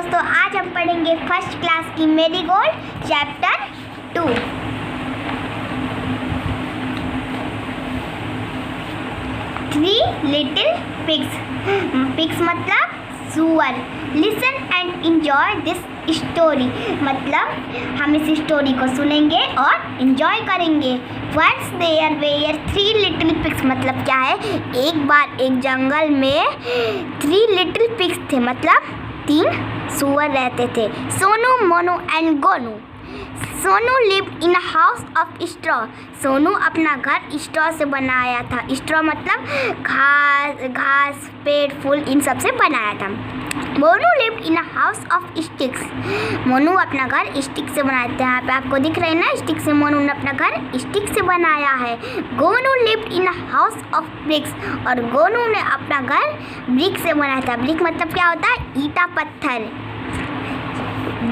दोस्तों, आज हम पढ़ेंगे फर्स्ट क्लास की marigold chapter 2। Three little pigs. Pigs मतलब सुअर। Listen and enjoy this story मतलब हम इस स्टोरी को सुनेंगे और इंजॉय करेंगे। Once there were three little pigs मतलब क्या है? एक बार एक जंगल में थ्री लिटिल पिग्स थे मतलब 3 सुअर रहते थे। Sonu, Monu and Gonu. Sonu lived in a house of straw. Sonu अपना घर स्ट्रॉ से बनाया था। स्ट्रॉ मतलब घास, पेड़, फूल इन सब से बनाया था। Monu lived in a house of sticks. Monu अपना घर स्टिक से बनाया था। यहाँ पे आपको दिख रहे हैं ना, स्टिक से मोनू ने अपना घर स्टिक से बनाया है। Gonu lived in a house of BRICS और गोनू ने अपना घर ब्रिक से बनाया था। ब्रिक मतलब क्या होता है? ईटा पत्थर।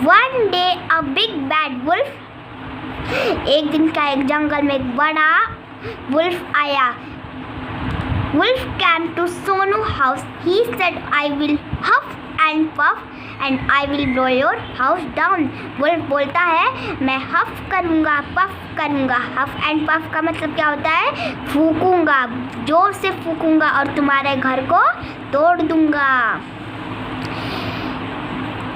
One day a big bad wolf. एक दिन का एक जंगल में एक बड़ा वुल्फ आया। Wolf came to Sonu house. He said, "I will huff and puff and I will blow your house down." Wolf बोलता है, मैं हफ करूँगा, पफ करूँगा। हफ एंड पफ का मतलब क्या होता है? फूकूँगा, जोर से फूकूँगा और तुम्हारे घर को तोड़ दूँगा।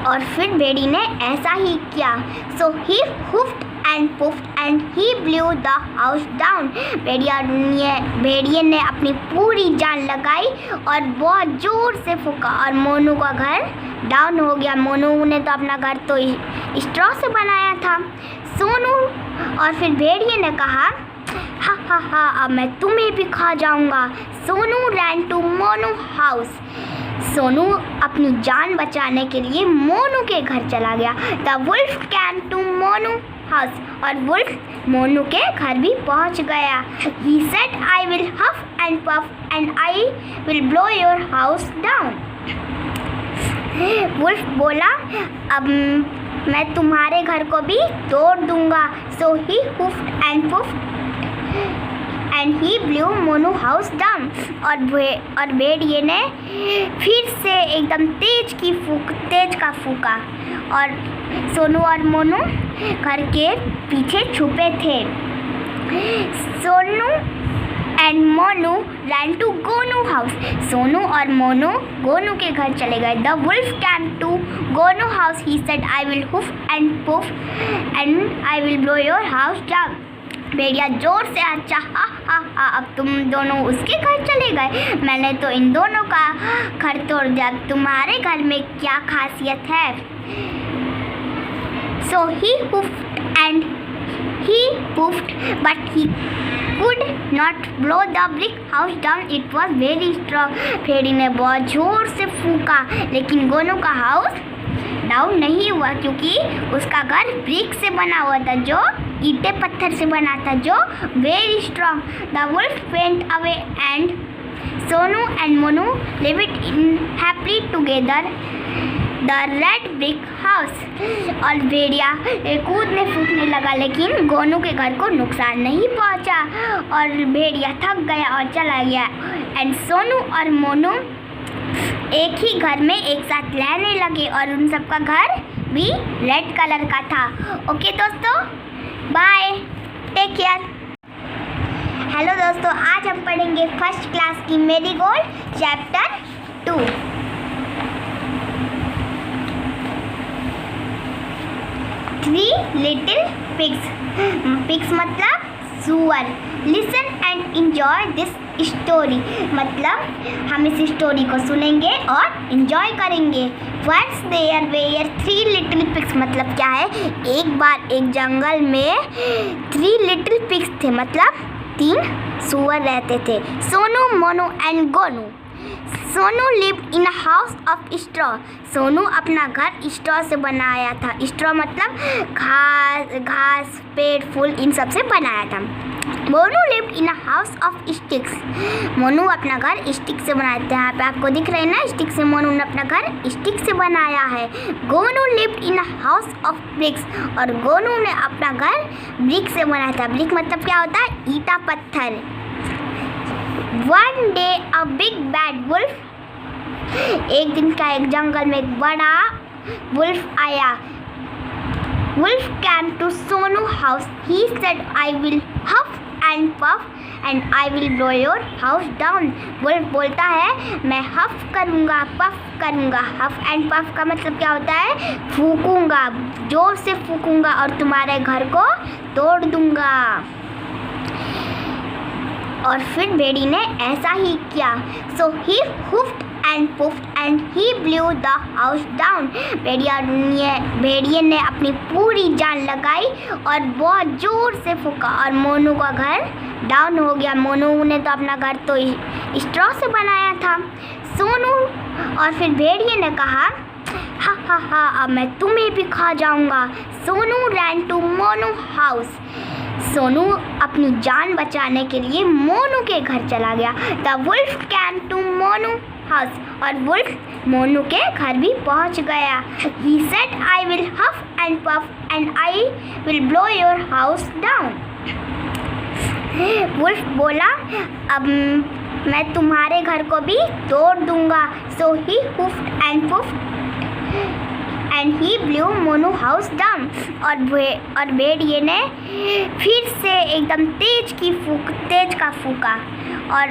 और फिर भेड़ी ने ऐसा ही किया। So he huffed and puffed and he blew the house down. भेड़िए ने अपनी पूरी जान लगाई और बहुत जोर से फूका और मोनू का घर डाउन हो गया। मोनू ने तो अपना घर तो स्ट्रॉ से बनाया था। सोनू और फिर भेड़िए ने कहा, हा हा हा, अब मैं तुम्हें भी खा जाऊंगा। Sonu ran to Monu house. Sonu अपनी जान बचाने के लिए मोनू के घर चला गया। The wolf came to Monu house और वुल्फ मोनू के घर भी पहुंच गया। He said, I will huff and puff and I will blow your house down. Wolf बोला, अब मैं तुम्हारे घर को भी तोड़ दूंगा। So he huffed and puffed and he blew Monu house down. और भेड़िए ने फिर से एकदम तेज का फूका और सोनू और मोनू घर के पीछे छुपे थे। Sonu and Monu ran to Gonu house. Sonu और मोनू गोनू के घर चले गए। The wolf came to Gonu house. He said, I will huff and puff and I will blow your house down. भेड़िया जोर से अच्छा, हा हा हा, अब तुम दोनों उसके घर चले गए। मैंने तो इन दोनों का घर तोड़ दिया। तुम्हारे घर में क्या खासियत है? So he huffed and he puffed, but he could not blow the brick house down. It was very strong. भेड़ी ने बहुत जोर से फूका लेकिन गोनू का हाउस डाउन नहीं हुआ क्योंकि उसका घर ब्रिक से बना हुआ था, जो ईटे पत्थर से बना था, जो very strong. The wolf went away and Sonu and Monu lived in happily together the red brick house. और भेड़िया कूदने फूकने लगा लेकिन गोनू के घर को नुकसान नहीं पहुंचा और भेड़िया थक गया और चला गया। एंड सोनू और मोनू एक ही घर में एक साथ रहने लगे और उन सबका घर भी रेड कलर का था। ओके दोस्तों, बाय, टेक केयर। हेलो दोस्तों, आज हम पढ़ेंगे फर्स्ट क्लास की marigold chapter 2। Three little pigs. Pigs मतलब सुअर। Listen and enjoy this story मतलब हम इस स्टोरी को सुनेंगे और इंजॉय करेंगे। Once there were three little pigs मतलब क्या है? एक बार एक जंगल में थ्री लिटिल पिग्स थे मतलब 3 सुअर रहते थे। Sonu, Monu and Gonu. Sonu lived in a house of straw. Sonu अपना घर स्ट्रॉ से बनाया था। स्ट्रॉ मतलब घास, पेड़, फूल इन सब से बनाया था। Monu lived in a house of sticks. Monu अपना घर स्टिक से बनाया था। यहाँ पे आपको दिख रहे हैं ना, स्टिक से मोनू ने अपना घर स्टिक से बनाया है। Gonu lived in a house of BRICS और गोनू ने अपना घर ब्रिक से बनाया था। ब्रिक मतलब क्या होता है? ईटा पत्थर। One day a big bad wolf. एक दिन का एक जंगल में एक बड़ा वुल्फ आया. Wolf came to Sonu's house. He said, I will huff and puff and I will blow your house down. Wolf बोलता है मैं huff करूँगा, puff करूँगा. Huff and puff का मतलब क्या होता है? फूकूँगा, जोर से फूकूँगा और तुम्हारे घर को तोड़ दूँगा. और फिर भेड़ी ने ऐसा ही किया. So he huffed and puffed and he blew the house down. भेड़िए ने अपनी पूरी जान लगाई और बहुत जोर से फूका और मोनू का घर डाउन हो गया. मोनू ने तो अपना घर तो स्ट्रॉ से बनाया था. सोनू और फिर भेड़िए ने कहा हा हा हा अब मैं तुम्हें भी खा जाऊंगा. Sonu ran to Monu house. Sonu अपनी जान बचाने के लिए मोनू के घर चला गया. The wolf came to Monu house और वुल्फ मोनू के घर भी पहुंच गया. He said I will huff and puff and I will blow your house down. Wolf बोला अब मैं तुम्हारे घर को भी तोड़ दूंगा. So he huffed and puffed and he blew Monu house down. और भेड़िए ने फिर से एकदम तेज का फूका और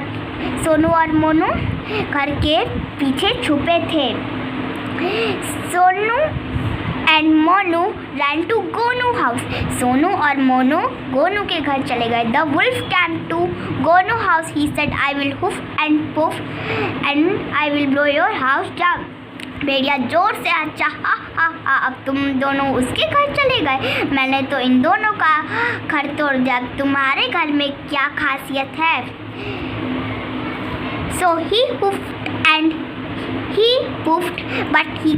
सोनू और मोनू घर के पीछे छुपे थे. Sonu and Monu ran to Gonu house. Sonu और मोनू गोनू के घर चले गए. The wolf came to Gonu house. He said I will huff and puff and I will blow your house down. भेड़िया जोर से अच्छा हा हा हा अब तुम दोनों उसके घर चले गए. मैंने तो इन दोनों का घर तोड़ दिया. तुम्हारे घर में क्या खासियत है? So he huffed and he puffed, but he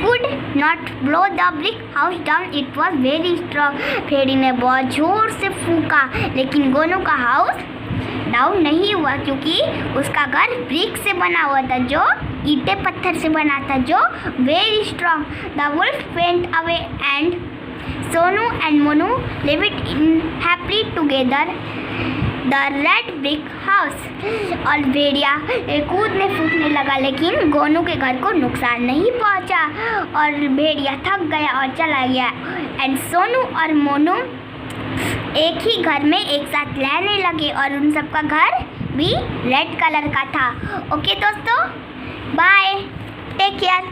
could not blow the brick house down. It was very strong. भेड़ी ने बहुत जोर से फूका लेकिन गोनू का हाउस डाउन नहीं हुआ क्योंकि उसका घर ब्रिक से बना हुआ था, जो ईंटे पत्थर से बना था, जो very strong. The wolf went away and Sonu and Monu lived in happily together the red brick house. और भेड़िया कूदने फूकने लगा लेकिन गोनू के घर को नुकसान नहीं पहुंचा और भेड़िया थक गया और चला गया. एंड सोनू और मोनू एक ही घर में एक साथ रहने लगे और उन सबका घर भी रेड कलर का था. ओके दोस्तों, बाय, टेक केयर.